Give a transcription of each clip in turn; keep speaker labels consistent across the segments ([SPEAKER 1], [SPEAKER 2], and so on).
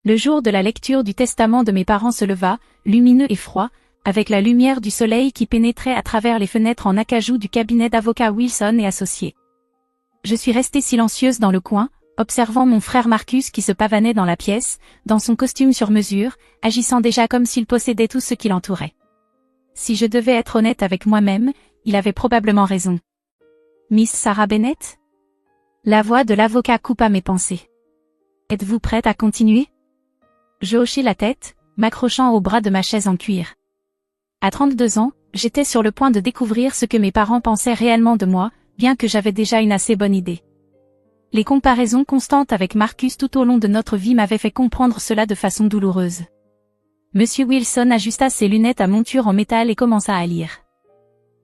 [SPEAKER 1] Le jour de la lecture du testament de mes parents se leva, lumineux et froid, avec la lumière du soleil qui pénétrait à travers les fenêtres en acajou du cabinet d'avocats Wilson et Associés. Je suis restée silencieuse dans le coin, observant mon frère Marcus qui se pavanait dans la pièce, dans son costume sur mesure, agissant déjà comme s'il possédait tout ce qui l'entourait. Si je devais être honnête avec moi-même, il avait probablement raison. Miss Sarah Bennet? La voix de l'avocat coupa mes pensées. Êtes-vous prête à continuer? Je hochai la tête, m'accrochant au bras de ma chaise en cuir. À 32 ans, j'étais sur le point de découvrir ce que mes parents pensaient réellement de moi, bien que j'avais déjà une assez bonne idée. Les comparaisons constantes avec Marcus tout au long de notre vie m'avaient fait comprendre cela de façon douloureuse. Monsieur Wilson ajusta ses lunettes à monture en métal et commença à lire.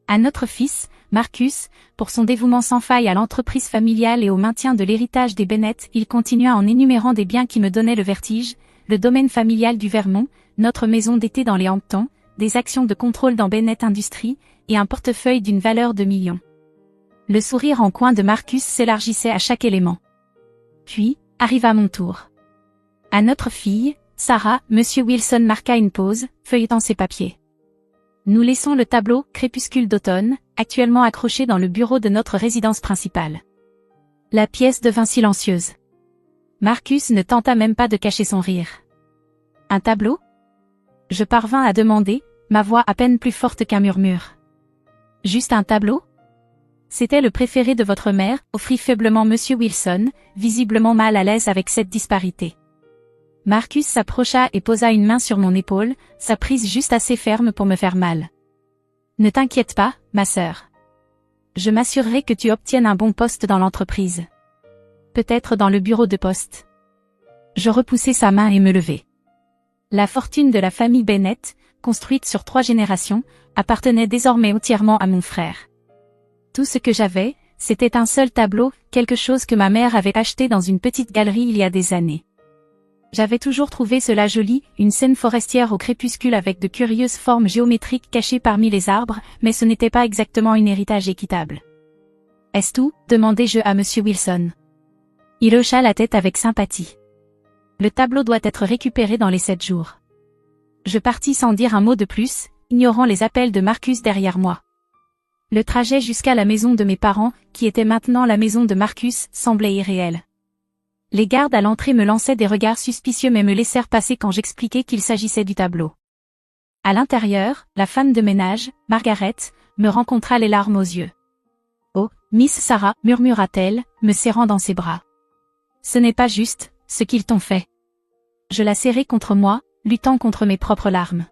[SPEAKER 1] À notre fils, Marcus, pour son dévouement sans faille à l'entreprise familiale et au maintien de l'héritage des Bennet, il continua en énumérant des biens qui me donnaient le vertige, le domaine familial du Vermont, notre maison d'été dans les Hamptons, des actions de contrôle dans Bennet Industries, et un portefeuille d'une valeur de millions. Le sourire en coin de Marcus s'élargissait à chaque élément. Puis, arriva mon tour. À notre fille, Sarah, Monsieur Wilson marqua une pause, feuilletant ses papiers. Nous laissons le tableau « Crépuscule d'automne » actuellement accroché dans le bureau de notre résidence principale. La pièce devint silencieuse. Marcus ne tenta même pas de cacher son rire. Un tableau? Je parvins à demander, ma voix à peine plus forte qu'un murmure. Juste un tableau? C'était le préféré de votre mère, offrit faiblement Monsieur Wilson, visiblement mal à l'aise avec cette disparité. Marcus s'approcha et posa une main sur mon épaule, sa prise juste assez ferme pour me faire mal. Ne t'inquiète pas, ma sœur. Je m'assurerai que tu obtiennes un bon poste dans l'entreprise. Peut-être dans le bureau de poste. Je repoussai sa main et me levai. La fortune de la famille Bennet, construite sur 3 générations, appartenait désormais entièrement à mon frère. Tout ce que j'avais, c'était un seul tableau, quelque chose que ma mère avait acheté dans une petite galerie il y a des années. J'avais toujours trouvé cela joli, une scène forestière au crépuscule avec de curieuses formes géométriques cachées parmi les arbres, mais ce n'était pas exactement un héritage équitable. « Est-ce tout ?» demandai-je à Monsieur Wilson. Il hocha la tête avec sympathie. « Le tableau doit être récupéré dans les 7 jours. » Je partis sans dire un mot de plus, ignorant les appels de Marcus derrière moi. Le trajet jusqu'à la maison de mes parents, qui était maintenant la maison de Marcus, semblait irréel. Les gardes à l'entrée me lançaient des regards suspicieux mais me laissèrent passer quand j'expliquai qu'il s'agissait du tableau. À l'intérieur, la femme de ménage, Margaret, me rencontra les larmes aux yeux. « Oh, Miss Sarah » murmura-t-elle, me serrant dans ses bras. « Ce n'est pas juste, ce qu'ils t'ont fait. » Je la serrai contre moi, luttant contre mes propres larmes.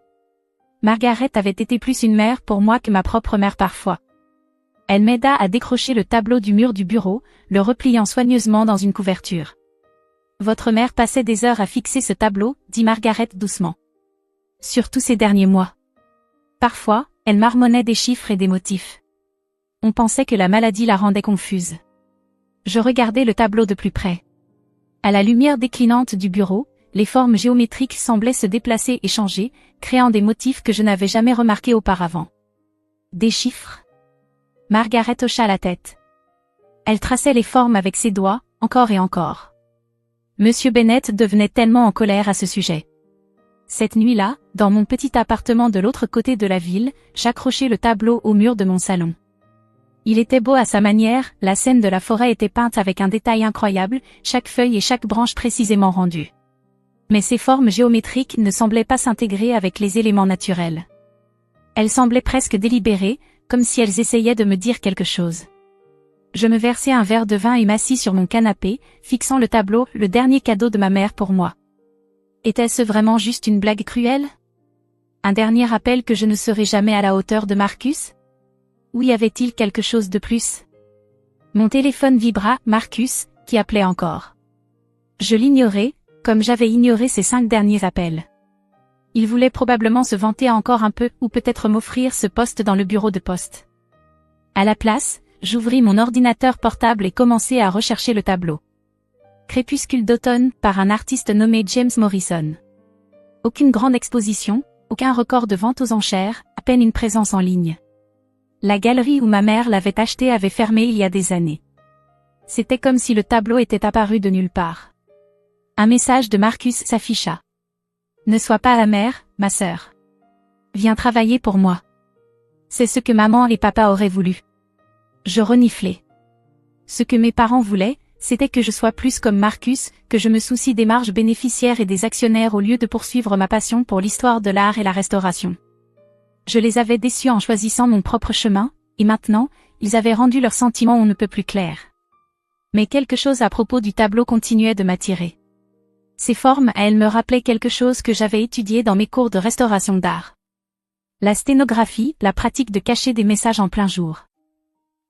[SPEAKER 1] Margaret avait été plus une mère pour moi que ma propre mère parfois. Elle m'aida à décrocher le tableau du mur du bureau, le repliant soigneusement dans une couverture. « Votre mère passait des heures à fixer ce tableau, dit Margaret doucement. Surtout ces derniers mois. Parfois, elle marmonnait des chiffres et des motifs. On pensait que la maladie la rendait confuse. Je regardais le tableau de plus près. À la lumière déclinante du bureau, les formes géométriques semblaient se déplacer et changer, créant des motifs que je n'avais jamais remarqués auparavant. Des chiffres? Margaret hocha la tête. Elle traçait les formes avec ses doigts, encore et encore. Monsieur Bennet devenait tellement en colère à ce sujet. Cette nuit-là, dans mon petit appartement de l'autre côté de la ville, j'accrochai le tableau au mur de mon salon. Il était beau à sa manière, la scène de la forêt était peinte avec un détail incroyable, chaque feuille et chaque branche précisément rendue. Mais ces formes géométriques ne semblaient pas s'intégrer avec les éléments naturels. Elles semblaient presque délibérées, comme si elles essayaient de me dire quelque chose. Je me versai un verre de vin et m'assis sur mon canapé, fixant le tableau, le dernier cadeau de ma mère pour moi. Était-ce vraiment juste une blague cruelle? Un dernier rappel que je ne serais jamais à la hauteur de Marcus? Ou y avait-il quelque chose de plus? Mon téléphone vibra, Marcus, qui appelait encore. Je l'ignorais, comme j'avais ignoré ces 5 derniers appels. Il voulait probablement se vanter encore un peu, ou peut-être m'offrir ce poste dans le bureau de poste. À la place, j'ouvris mon ordinateur portable et commençai à rechercher le tableau. Crépuscule d'automne, par un artiste nommé James Morrison. Aucune grande exposition, aucun record de vente aux enchères, à peine une présence en ligne. La galerie où ma mère l'avait acheté avait fermé il y a des années. C'était comme si le tableau était apparu de nulle part. Un message de Marcus s'afficha. Ne sois pas amère, ma sœur. Viens travailler pour moi. C'est ce que maman et papa auraient voulu. Je reniflai. Ce que mes parents voulaient, c'était que je sois plus comme Marcus, que je me soucie des marges bénéficiaires et des actionnaires au lieu de poursuivre ma passion pour l'histoire de l'art et la restauration. Je les avais déçus en choisissant mon propre chemin, et maintenant, ils avaient rendu leurs sentiments on ne peut plus clairs. Mais quelque chose à propos du tableau continuait de m'attirer. Ses formes à elles me rappelaient quelque chose que j'avais étudié dans mes cours de restauration d'art. La sténographie, la pratique de cacher des messages en plein jour.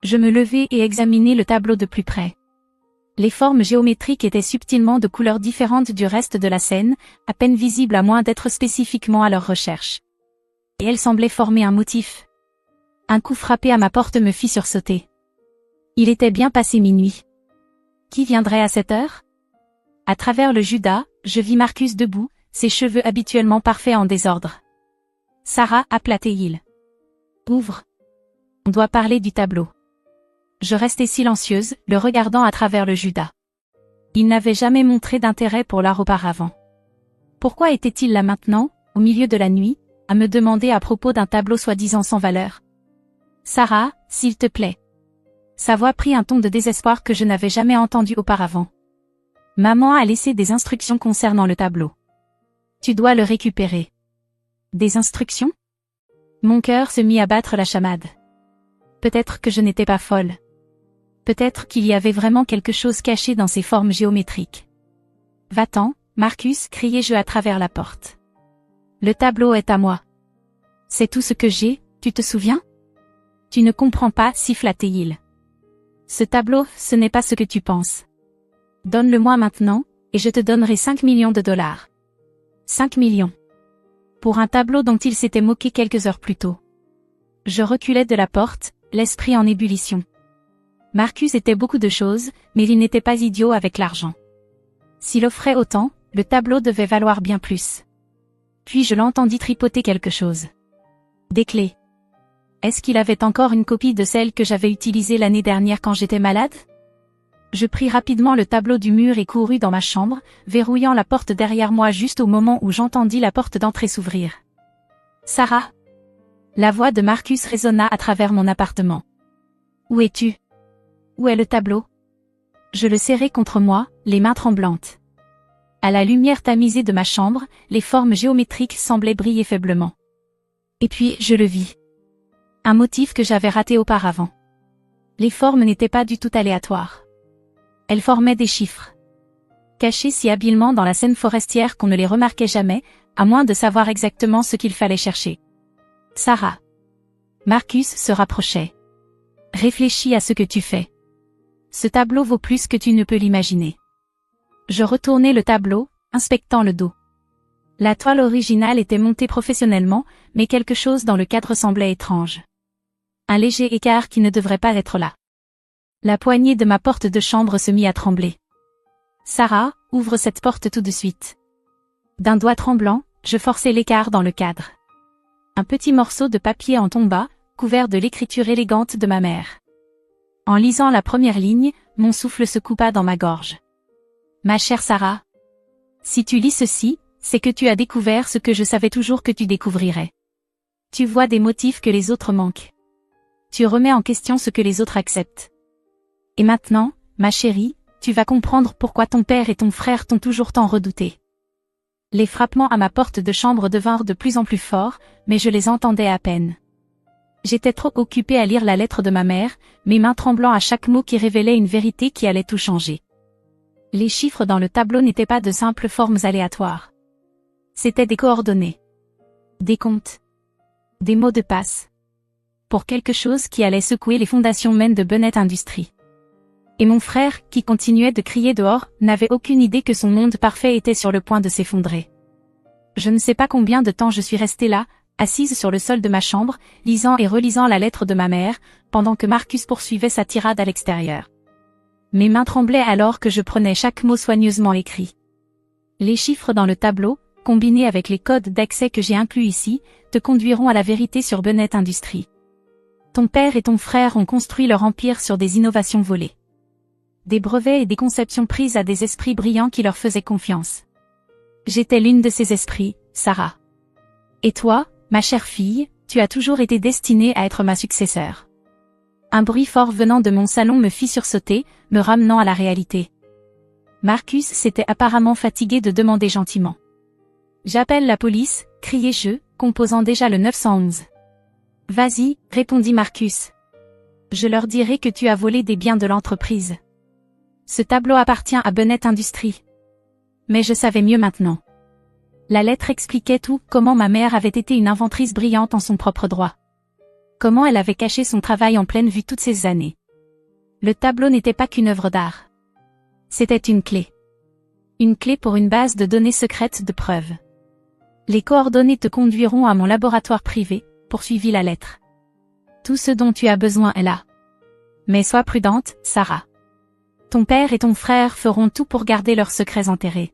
[SPEAKER 1] Je me levai et examinai le tableau de plus près. Les formes géométriques étaient subtilement de couleurs différentes du reste de la scène, à peine visibles à moins d'être spécifiquement à leur recherche. Et elles semblaient former un motif. Un coup frappé à ma porte me fit sursauter. Il était bien passé minuit. Qui viendrait à cette heure? À travers le Judas, je vis Marcus debout, ses cheveux habituellement parfaits en désordre. Sarah, appela Théil. Ouvre. On doit parler du tableau. Je restai silencieuse, le regardant à travers le Judas. Il n'avait jamais montré d'intérêt pour l'art auparavant. Pourquoi était-il là maintenant, au milieu de la nuit, à me demander à propos d'un tableau soi-disant sans valeur? Sarah, s'il te plaît. Sa voix prit un ton de désespoir que je n'avais jamais entendu auparavant. Maman a laissé des instructions concernant le tableau. Tu dois le récupérer. Des instructions? Mon cœur se mit à battre la chamade. Peut-être que je n'étais pas folle. Peut-être qu'il y avait vraiment quelque chose caché dans ces formes géométriques. Va-t'en, Marcus, criai-je à travers la porte. Le tableau est à moi. C'est tout ce que j'ai, tu te souviens? Tu ne comprends pas, siffla Théil. Ce tableau, ce n'est pas ce que tu penses. Donne-le-moi maintenant, et je te donnerai 5 millions de dollars. 5 millions. Pour un tableau dont il s'était moqué quelques heures plus tôt. Je reculai de la porte, l'esprit en ébullition. Marcus était beaucoup de choses, mais il n'était pas idiot avec l'argent. S'il offrait autant, le tableau devait valoir bien plus. Puis je l'entendis tripoter quelque chose. Des clés. Est-ce qu'il avait encore une copie de celle que j'avais utilisée l'année dernière quand j'étais malade? Je pris rapidement le tableau du mur et courus dans ma chambre, verrouillant la porte derrière moi juste au moment où j'entendis la porte d'entrée s'ouvrir. Sarah. La voix de Marcus résonna à travers mon appartement. Où es-tu? Où est le tableau? Je le serrai contre moi, les mains tremblantes. À la lumière tamisée de ma chambre, les formes géométriques semblaient briller faiblement. Et puis, je le vis. Un motif que j'avais raté auparavant. Les formes n'étaient pas du tout aléatoires. Elles formaient des chiffres. Cachés si habilement dans la scène forestière qu'on ne les remarquait jamais, à moins de savoir exactement ce qu'il fallait chercher. Sarah. Marcus se rapprochait. Réfléchis à ce que tu fais. Ce tableau vaut plus que tu ne peux l'imaginer. Je retournai le tableau, inspectant le dos. La toile originale était montée professionnellement, mais quelque chose dans le cadre semblait étrange. Un léger écart qui ne devrait pas être là. La poignée de ma porte de chambre se mit à trembler. Sarah, ouvre cette porte tout de suite. D'un doigt tremblant, je forçai l'écart dans le cadre. Un petit morceau de papier en tomba, couvert de l'écriture élégante de ma mère. En lisant la première ligne, mon souffle se coupa dans ma gorge. Ma chère Sarah. Si tu lis ceci, c'est que tu as découvert ce que je savais toujours que tu découvrirais. Tu vois des motifs que les autres manquent. Tu remets en question ce que les autres acceptent. Et maintenant, ma chérie, tu vas comprendre pourquoi ton père et ton frère t'ont toujours tant redouté. Les frappements à ma porte de chambre devinrent de plus en plus forts, mais je les entendais à peine. J'étais trop occupée à lire la lettre de ma mère, mes mains tremblant à chaque mot qui révélait une vérité qui allait tout changer. Les chiffres dans le tableau n'étaient pas de simples formes aléatoires. C'étaient des coordonnées. Des comptes. Des mots de passe. Pour quelque chose qui allait secouer les fondations mêmes de Bennett Industries. Et mon frère, qui continuait de crier dehors, n'avait aucune idée que son monde parfait était sur le point de s'effondrer. Je ne sais pas combien de temps je suis restée là, assise sur le sol de ma chambre, lisant et relisant la lettre de ma mère, pendant que Marcus poursuivait sa tirade à l'extérieur. Mes mains tremblaient alors que je prenais chaque mot soigneusement écrit. Les chiffres dans le tableau, combinés avec les codes d'accès que j'ai inclus ici, te conduiront à la vérité sur Bennett Industries. Ton père et ton frère ont construit leur empire sur des innovations volées. des brevets et des conceptions prises à des esprits brillants qui leur faisaient confiance. J'étais l'une de ces esprits, Sarah. Et toi, ma chère fille, tu as toujours été destinée à être ma successeur. Un bruit fort venant de mon salon me fit sursauter, me ramenant à la réalité. Marcus s'était apparemment fatigué de demander gentiment. J'appelle la police, criai-je, composant déjà le 911. Vas-y, répondit Marcus. Je leur dirai que tu as volé des biens de l'entreprise. Ce tableau appartient à Bennett Industries. Mais je savais mieux maintenant. La lettre expliquait tout, comment ma mère avait été une inventrice brillante en son propre droit. Comment elle avait caché son travail en pleine vue toutes ces années. Le tableau n'était pas qu'une œuvre d'art. C'était une clé. Une clé pour une base de données secrètes de preuves. Les coordonnées te conduiront à mon laboratoire privé, poursuivit la lettre. Tout ce dont tu as besoin est là. Mais sois prudente, Sarah. Ton père et ton frère feront tout pour garder leurs secrets enterrés.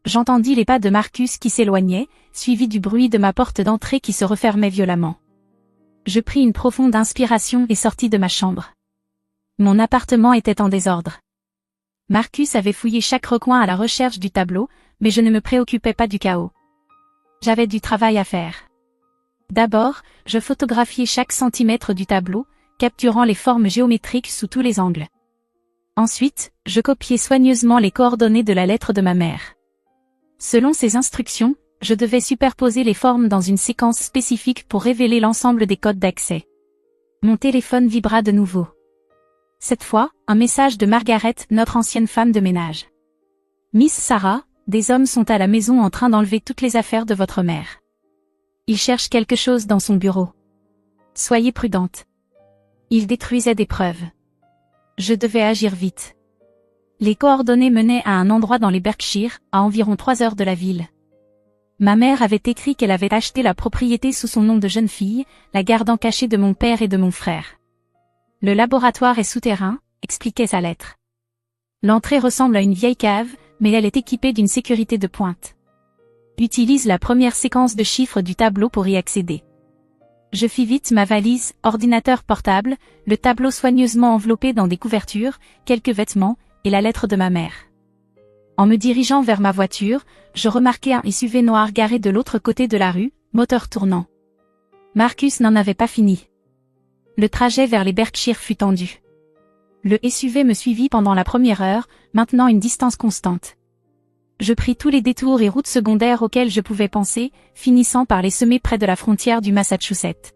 [SPEAKER 1] J'entendis les pas de Marcus qui s'éloignaient, suivis du bruit de ma porte d'entrée qui se refermait violemment. Je pris une profonde inspiration et sortis de ma chambre. Mon appartement était en désordre. Marcus avait fouillé chaque recoin à la recherche du tableau, mais je ne me préoccupais pas du chaos. J'avais du travail à faire. D'abord, je photographiai chaque centimètre du tableau, capturant les formes géométriques sous tous les angles. Ensuite, je copiai soigneusement les coordonnées de la lettre de ma mère. Selon ses instructions, je devais superposer les formes dans une séquence spécifique pour révéler l'ensemble des codes d'accès. Mon téléphone vibra de nouveau. Cette fois, un message de Margaret, notre ancienne femme de ménage. Miss Sarah, des hommes sont à la maison en train d'enlever toutes les affaires de votre mère. Ils cherchent quelque chose dans son bureau. Soyez prudente. Ils détruisaient des preuves. Je devais agir vite. Les coordonnées menaient à un endroit dans les Berkshires, à environ 3 heures de la ville. Ma mère avait écrit qu'elle avait acheté la propriété sous son nom de jeune fille, la gardant cachée de mon père et de mon frère. Le laboratoire est souterrain, expliquait sa lettre. L'entrée ressemble à une vieille cave, mais elle est équipée d'une sécurité de pointe. Utilise la première séquence de chiffres du tableau pour y accéder. Je fis vite ma valise, ordinateur portable, le tableau soigneusement enveloppé dans des couvertures, quelques vêtements, et la lettre de ma mère. En me dirigeant vers ma voiture, je remarquai un SUV noir garé de l'autre côté de la rue, moteur tournant. Marcus n'en avait pas fini. Le trajet vers les Berkshires fut tendu. Le SUV me suivit pendant la première heure, maintenant une distance constante. Je pris tous les détours et routes secondaires auxquelles je pouvais penser, finissant par les semer près de la frontière du Massachusetts.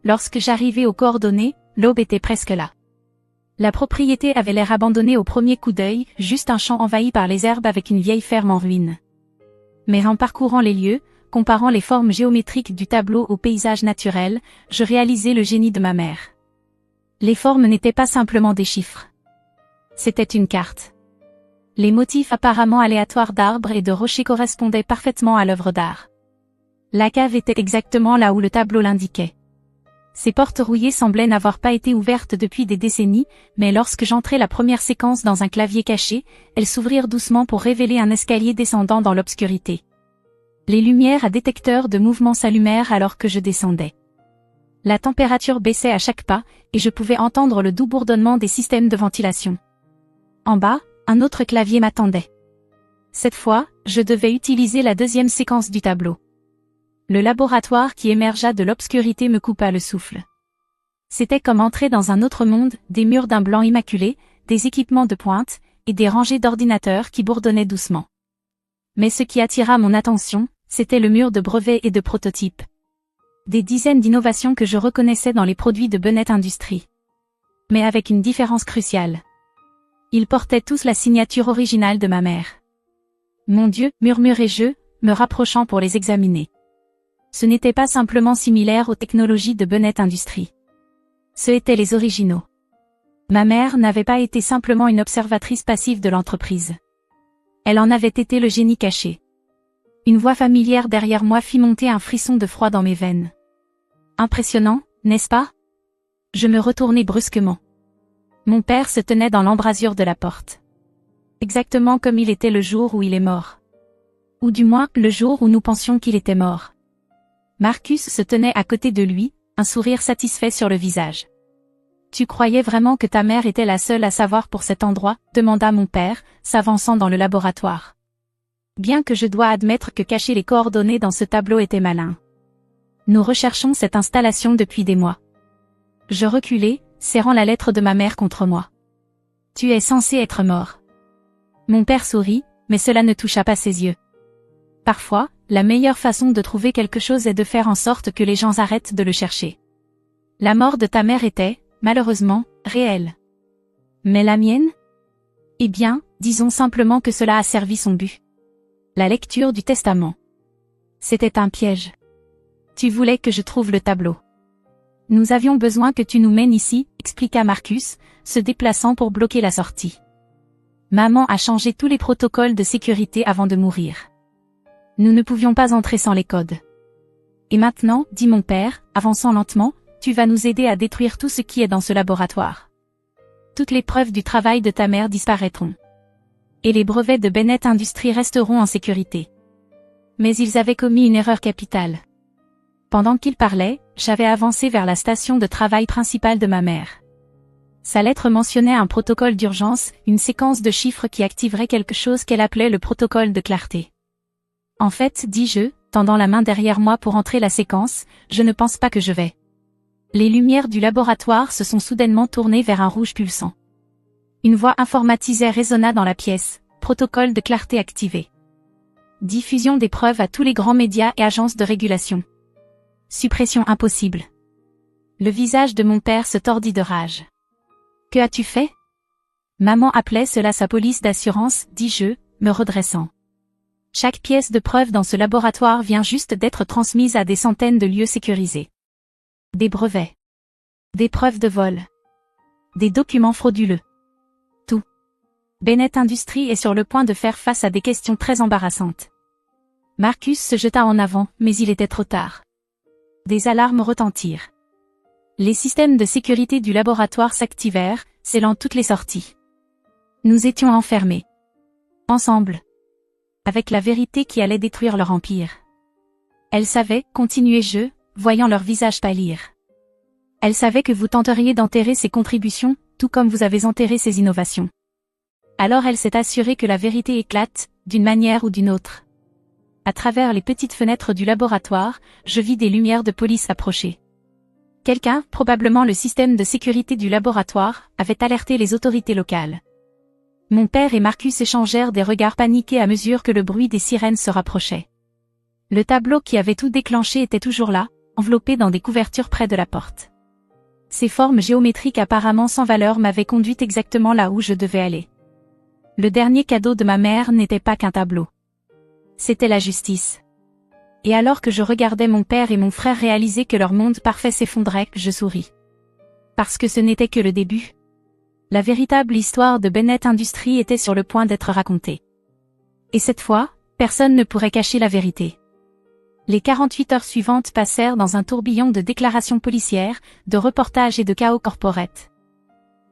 [SPEAKER 1] Lorsque j'arrivai aux coordonnées, l'aube était presque là. La propriété avait l'air abandonnée au premier coup d'œil, juste un champ envahi par les herbes avec une vieille ferme en ruine. Mais en parcourant les lieux, comparant les formes géométriques du tableau au paysage naturel, je réalisai le génie de ma mère. Les formes n'étaient pas simplement des chiffres. C'était une carte. Les motifs apparemment aléatoires d'arbres et de rochers correspondaient parfaitement à l'œuvre d'art. La cave était exactement là où le tableau l'indiquait. Ces portes rouillées semblaient n'avoir pas été ouvertes depuis des décennies, mais lorsque j'entrai la première séquence dans un clavier caché, elles s'ouvrirent doucement pour révéler un escalier descendant dans l'obscurité. Les lumières à détecteur de mouvement s'allumèrent alors que je descendais. La température baissait à chaque pas, et je pouvais entendre le doux bourdonnement des systèmes de ventilation. En bas, un autre clavier m'attendait. Cette fois, je devais utiliser la deuxième séquence du tableau. Le laboratoire qui émergea de l'obscurité me coupa le souffle. C'était comme entrer dans un autre monde, des murs d'un blanc immaculé, des équipements de pointe, et des rangées d'ordinateurs qui bourdonnaient doucement. Mais ce qui attira mon attention, c'était le mur de brevets et de prototypes. Des dizaines d'innovations que je reconnaissais dans les produits de Bennett Industries. Mais avec une différence cruciale. Ils portaient tous la signature originale de ma mère. Mon Dieu, murmurai-je, me rapprochant pour les examiner. Ce n'était pas simplement similaire aux technologies de Bennett Industries. Ce étaient les originaux. Ma mère n'avait pas été simplement une observatrice passive de l'entreprise. Elle en avait été le génie caché. Une voix familière derrière moi fit monter un frisson de froid dans mes veines. Impressionnant, n'est-ce pas? Je me retournai brusquement. Mon père se tenait dans l'embrasure de la porte. Exactement comme il était le jour où il est mort. Ou du moins, le jour où nous pensions qu'il était mort. Marcus se tenait à côté de lui, un sourire satisfait sur le visage. Tu croyais vraiment que ta mère était la seule à savoir pour cet endroit, demanda mon père, s'avançant dans le laboratoire. Bien que je dois admettre que cacher les coordonnées dans ce tableau était malin. Nous recherchons cette installation depuis des mois. Je reculai, serrant la lettre de ma mère contre moi. Tu es censé être mort. Mon père sourit, mais cela ne toucha pas ses yeux. Parfois, la meilleure façon de trouver quelque chose est de faire en sorte que les gens arrêtent de le chercher. La mort de ta mère était, malheureusement, réelle. Mais la mienne? Eh bien, disons simplement que cela a servi son but. La lecture du testament. C'était un piège. Tu voulais que je trouve le tableau. Nous avions besoin que tu nous mènes ici, expliqua Marcus, se déplaçant pour bloquer la sortie. Maman a changé tous les protocoles de sécurité avant de mourir. Nous ne pouvions pas entrer sans les codes. Et maintenant, dit mon père, avançant lentement, tu vas nous aider à détruire tout ce qui est dans ce laboratoire. Toutes les preuves du travail de ta mère disparaîtront. Et les brevets de Bennett Industries resteront en sécurité. Mais ils avaient commis une erreur capitale. Pendant qu'il parlait, j'avais avancé vers la station de travail principale de ma mère. Sa lettre mentionnait un protocole d'urgence, une séquence de chiffres qui activerait quelque chose qu'elle appelait le protocole de clarté. En fait, dis-je, tendant la main derrière moi pour entrer la séquence, je ne pense pas que je vais. Les lumières du laboratoire se sont soudainement tournées vers un rouge pulsant. Une voix informatisée résonna dans la pièce, protocole de clarté activé. Diffusion des preuves à tous les grands médias et agences de régulation. Suppression impossible. Le visage de mon père se tordit de rage. Que as-tu fait? Maman appelait cela sa police d'assurance, dis-je, me redressant. Chaque pièce de preuve dans ce laboratoire vient juste d'être transmise à des centaines de lieux sécurisés. Des brevets. Des preuves de vol. Des documents frauduleux. Tout. Bennett Industries est sur le point de faire face à des questions très embarrassantes. Marcus se jeta en avant, mais il était trop tard. Des alarmes retentirent. Les systèmes de sécurité du laboratoire s'activèrent, scellant toutes les sorties. Nous étions enfermés. Ensemble. Avec la vérité qui allait détruire leur empire. Elle savait, continuai-je, voyant leur visage pâlir. Elle savait que vous tenteriez d'enterrer ses contributions, tout comme vous avez enterré ses innovations. Alors elle s'est assurée que la vérité éclate, d'une manière ou d'une autre. À travers les petites fenêtres du laboratoire, je vis des lumières de police approcher. Quelqu'un, probablement le système de sécurité du laboratoire, avait alerté les autorités locales. Mon père et Marcus échangèrent des regards paniqués à mesure que le bruit des sirènes se rapprochait. Le tableau qui avait tout déclenché était toujours là, enveloppé dans des couvertures près de la porte. Ces formes géométriques apparemment sans valeur m'avaient conduite exactement là où je devais aller. Le dernier cadeau de ma mère n'était pas qu'un tableau. C'était la justice. Et alors que je regardais mon père et mon frère réaliser que leur monde parfait s'effondrait, je souris. Parce que ce n'était que le début. La véritable histoire de Bennett Industries était sur le point d'être racontée. Et cette fois, personne ne pourrait cacher la vérité. Les 48 heures suivantes passèrent dans un tourbillon de déclarations policières, de reportages et de chaos corporate.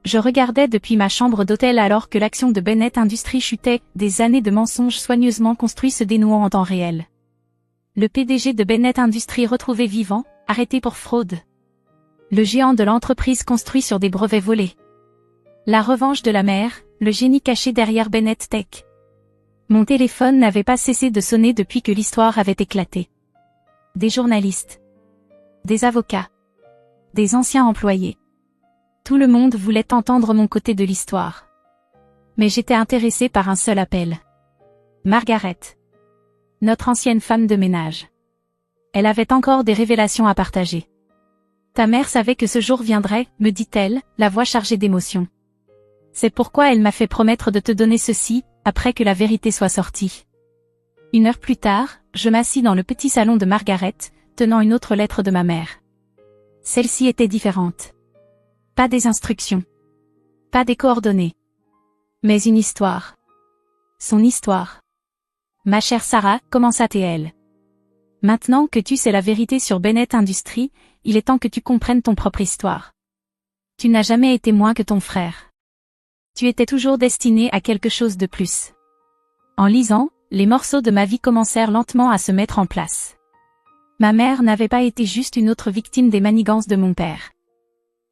[SPEAKER 1] Je regardais depuis ma chambre d'hôtel alors que l'action de Bennett Industries chutait, des années de mensonges soigneusement construits se dénouant en temps réel. Le PDG de Bennett Industries retrouvé vivant, arrêté pour fraude. Le géant de l'entreprise construit sur des brevets volés. La revanche de la mère, le génie caché derrière Bennett Tech. Mon téléphone n'avait pas cessé de sonner depuis que l'histoire avait éclaté. Des journalistes. Des avocats. Des anciens employés. Tout le monde voulait entendre mon côté de l'histoire. Mais j'étais intéressé par un seul appel. Margaret. Notre ancienne femme de ménage. Elle avait encore des révélations à partager. Ta mère savait que ce jour viendrait, me dit-elle, la voix chargée d'émotion. C'est pourquoi elle m'a fait promettre de te donner ceci, après que la vérité soit sortie. 1 heure plus tard, je m'assis dans le petit salon de Margaret, tenant une autre lettre de ma mère. Celle-ci était différente. Pas des instructions. Pas des coordonnées. Mais une histoire. Son histoire. Ma chère Sarah, commença-t-elle. Maintenant que tu sais la vérité sur Bennett Industries, il est temps que tu comprennes ton propre histoire. Tu n'as jamais été moins que ton frère. Tu étais toujours destiné à quelque chose de plus. En lisant, les morceaux de ma vie commencèrent lentement à se mettre en place. Ma mère n'avait pas été juste une autre victime des manigances de mon père.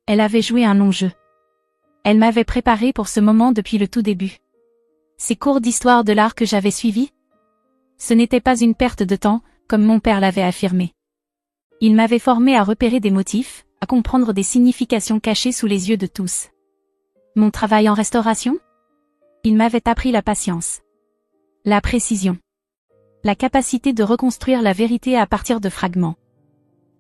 [SPEAKER 1] Elle avait joué un long jeu. Elle m'avait préparé pour ce moment depuis le tout début. Ces cours d'histoire de l'art que j'avais suivis? Ce n'était pas une perte de temps, comme mon père l'avait affirmé. Il m'avait formé à repérer des motifs, à comprendre des significations cachées sous les yeux de tous. Mon travail en restauration? Il m'avait appris la patience, la précision, la capacité de reconstruire la vérité à partir de fragments.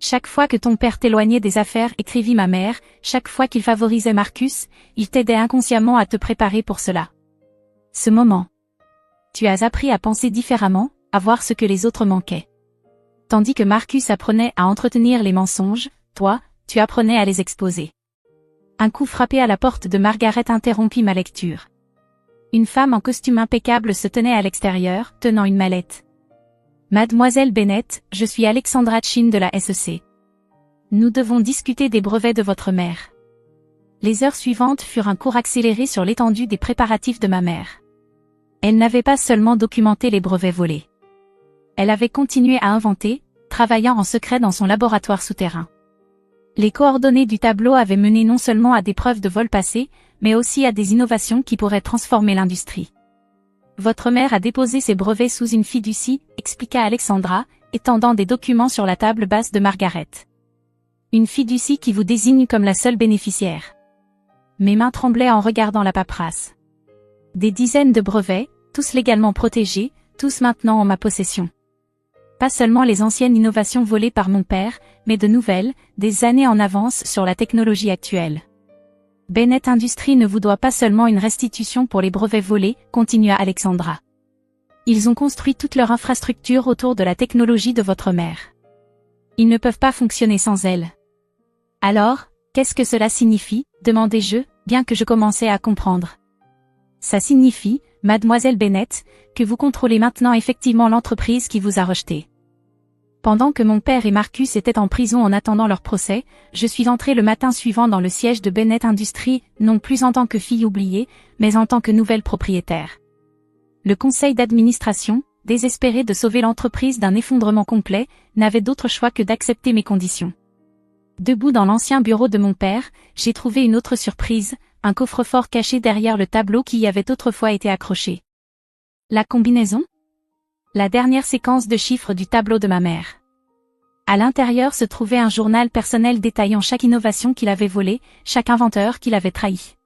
[SPEAKER 1] Chaque fois que ton père t'éloignait des affaires, écrivit ma mère, chaque fois qu'il favorisait Marcus, il t'aidait inconsciemment à te préparer pour cela. Ce moment. Tu as appris à penser différemment, à voir ce que les autres manquaient. Tandis que Marcus apprenait à entretenir les mensonges, toi, tu apprenais à les exposer. Un coup frappé à la porte de Margaret interrompit ma lecture. Une femme en costume impeccable se tenait à l'extérieur, tenant une mallette. Mademoiselle Bennet, je suis Alexandra Chin de la SEC. Nous devons discuter des brevets de votre mère. Les heures suivantes furent un cours accéléré sur l'étendue des préparatifs de ma mère. Elle n'avait pas seulement documenté les brevets volés. Elle avait continué à inventer, travaillant en secret dans son laboratoire souterrain. Les coordonnées du tableau avaient mené non seulement à des preuves de vol passé, mais aussi à des innovations qui pourraient transformer l'industrie. Votre mère a déposé ses brevets sous une fiducie, expliqua Alexandra, étendant des documents sur la table basse de Margaret. Une fiducie qui vous désigne comme la seule bénéficiaire. Mes mains tremblaient en regardant la paperasse. Des dizaines de brevets, tous légalement protégés, tous maintenant en ma possession. Pas seulement les anciennes innovations volées par mon père, mais de nouvelles, des années en avance sur la technologie actuelle. Bennet Industries ne vous doit pas seulement une restitution pour les brevets volés, continua Alexandra. Ils ont construit toute leur infrastructure autour de la technologie de votre mère. Ils ne peuvent pas fonctionner sans elle. Alors, qu'est-ce que cela signifie, demandai-je, bien que je commençais à comprendre. Ça signifie, mademoiselle Bennet, que vous contrôlez maintenant effectivement l'entreprise qui vous a rejeté. Pendant que mon père et Marcus étaient en prison en attendant leur procès, je suis entrée le matin suivant dans le siège de Bennet Industries, non plus en tant que fille oubliée, mais en tant que nouvelle propriétaire. Le conseil d'administration, désespéré de sauver l'entreprise d'un effondrement complet, n'avait d'autre choix que d'accepter mes conditions. Debout dans l'ancien bureau de mon père, j'ai trouvé une autre surprise, un coffre-fort caché derrière le tableau qui y avait autrefois été accroché. La combinaison? La dernière séquence de chiffres du tableau de ma mère. À l'intérieur se trouvait un journal personnel détaillant chaque innovation qu'il avait volée, chaque inventeur qu'il avait trahi.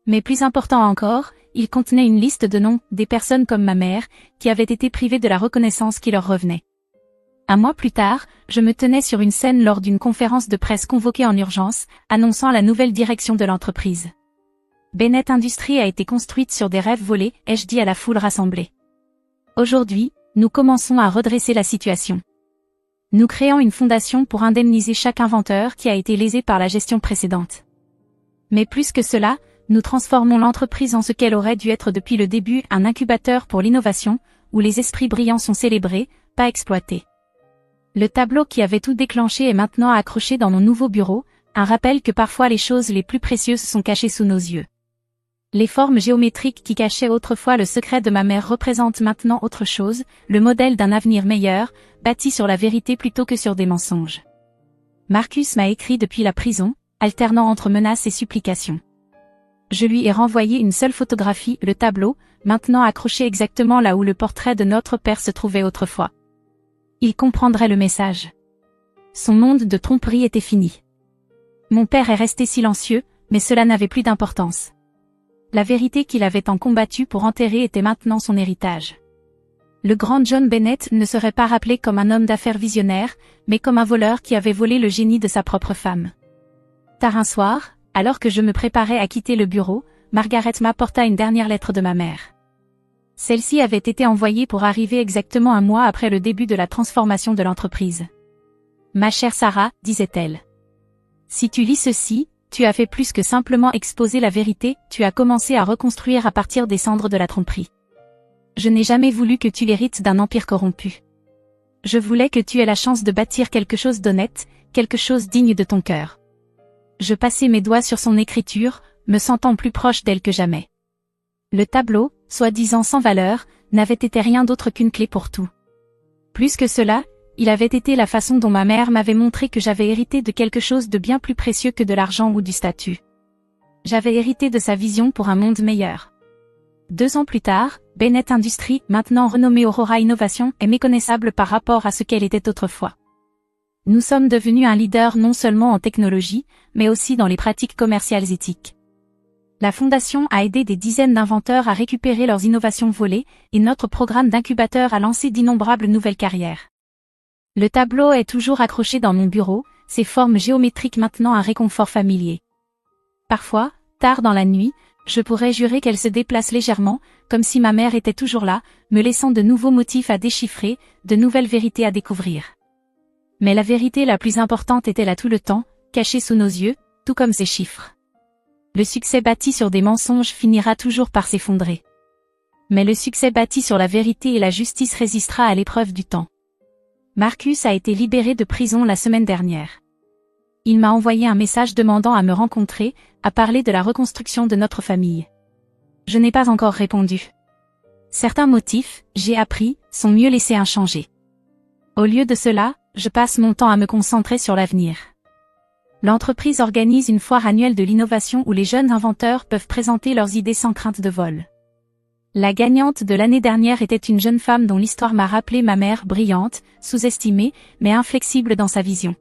[SPEAKER 1] Mais plus important encore, il contenait une liste de noms, des personnes comme ma mère, qui avaient été privées de la reconnaissance qui leur revenait. Un mois plus tard, je me tenais sur une scène lors d'une conférence de presse convoquée en urgence, annonçant la nouvelle direction de l'entreprise. Bennet Industries a été construite sur des rêves volés, ai-je dit à la foule rassemblée. Aujourd'hui, nous commençons à redresser la situation. Nous créons une fondation pour indemniser chaque inventeur qui a été lésé par la gestion précédente. Mais plus que cela, nous transformons l'entreprise en ce qu'elle aurait dû être depuis le début, un incubateur pour l'innovation, où les esprits brillants sont célébrés, pas exploités. Le tableau qui avait tout déclenché est maintenant accroché dans mon nouveau bureau, un rappel que parfois les choses les plus précieuses sont cachées sous nos yeux. Les formes géométriques qui cachaient autrefois le secret de ma mère représentent maintenant autre chose, le modèle d'un avenir meilleur, bâti sur la vérité plutôt que sur des mensonges. Marcus m'a écrit depuis la prison, alternant entre menaces et supplications. Je lui ai renvoyé une seule photographie, le tableau, maintenant accroché exactement là où le portrait de notre père se trouvait autrefois. Il comprendrait le message. Son monde de tromperie était fini. Mon père est resté silencieux, mais cela n'avait plus d'importance. La vérité qu'il avait tant combattue pour enterrer était maintenant son héritage. Le grand John Bennet ne serait pas rappelé comme un homme d'affaires visionnaire, mais comme un voleur qui avait volé le génie de sa propre femme. Tard un soir, alors que je me préparais à quitter le bureau, Margaret m'apporta une dernière lettre de ma mère. Celle-ci avait été envoyée pour arriver exactement un mois après le début de la transformation de l'entreprise. « Ma chère Sarah, disait-elle. Si tu lis ceci, tu as fait plus que simplement exposer la vérité, tu as commencé à reconstruire à partir des cendres de la tromperie. Je n'ai jamais voulu que tu l'hérites d'un empire corrompu. Je voulais que tu aies la chance de bâtir quelque chose d'honnête, quelque chose digne de ton cœur. Je passai mes doigts sur son écriture, me sentant plus proche d'elle que jamais. Le tableau, soi-disant sans valeur, n'avait été rien d'autre qu'une clé pour tout. Plus que cela, il avait été la façon dont ma mère m'avait montré que j'avais hérité de quelque chose de bien plus précieux que de l'argent ou du statut. J'avais hérité de sa vision pour un monde meilleur. 2 ans plus tard, Bennett Industries, maintenant renommée Aurora Innovation, est méconnaissable par rapport à ce qu'elle était autrefois. Nous sommes devenus un leader non seulement en technologie, mais aussi dans les pratiques commerciales éthiques. La Fondation a aidé des dizaines d'inventeurs à récupérer leurs innovations volées, et notre programme d'incubateur a lancé d'innombrables nouvelles carrières. Le tableau est toujours accroché dans mon bureau, ses formes géométriques maintenant un réconfort familier. Parfois, tard dans la nuit, je pourrais jurer qu'elle se déplace légèrement, comme si ma mère était toujours là, me laissant de nouveaux motifs à déchiffrer, de nouvelles vérités à découvrir. Mais la vérité la plus importante était là tout le temps, cachée sous nos yeux, tout comme ces chiffres. Le succès bâti sur des mensonges finira toujours par s'effondrer. Mais le succès bâti sur la vérité et la justice résistera à l'épreuve du temps. Marcus a été libéré de prison la semaine dernière. Il m'a envoyé un message demandant à me rencontrer, à parler de la reconstruction de notre famille. Je n'ai pas encore répondu. Certains motifs, j'ai appris, sont mieux laissés inchangés. Au lieu de cela, je passe mon temps à me concentrer sur l'avenir. L'entreprise organise une foire annuelle de l'innovation où les jeunes inventeurs peuvent présenter leurs idées sans crainte de vol. La gagnante de l'année dernière était une jeune femme dont l'histoire m'a rappelé ma mère, brillante, sous-estimée, mais inflexible dans sa vision.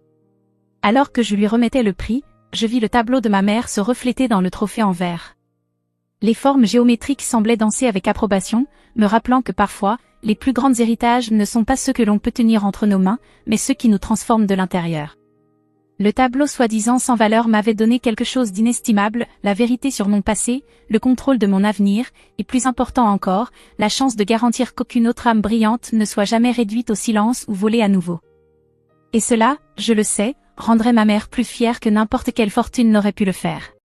[SPEAKER 1] Alors que je lui remettais le prix, je vis le tableau de ma mère se refléter dans le trophée en verre. Les formes géométriques semblaient danser avec approbation, me rappelant que parfois, les plus grands héritages ne sont pas ceux que l'on peut tenir entre nos mains, mais ceux qui nous transforment de l'intérieur. Le tableau soi-disant sans valeur m'avait donné quelque chose d'inestimable, la vérité sur mon passé, le contrôle de mon avenir, et plus important encore, la chance de garantir qu'aucune autre âme brillante ne soit jamais réduite au silence ou volée à nouveau. Et cela, je le sais, rendrait ma mère plus fière que n'importe quelle fortune n'aurait pu le faire.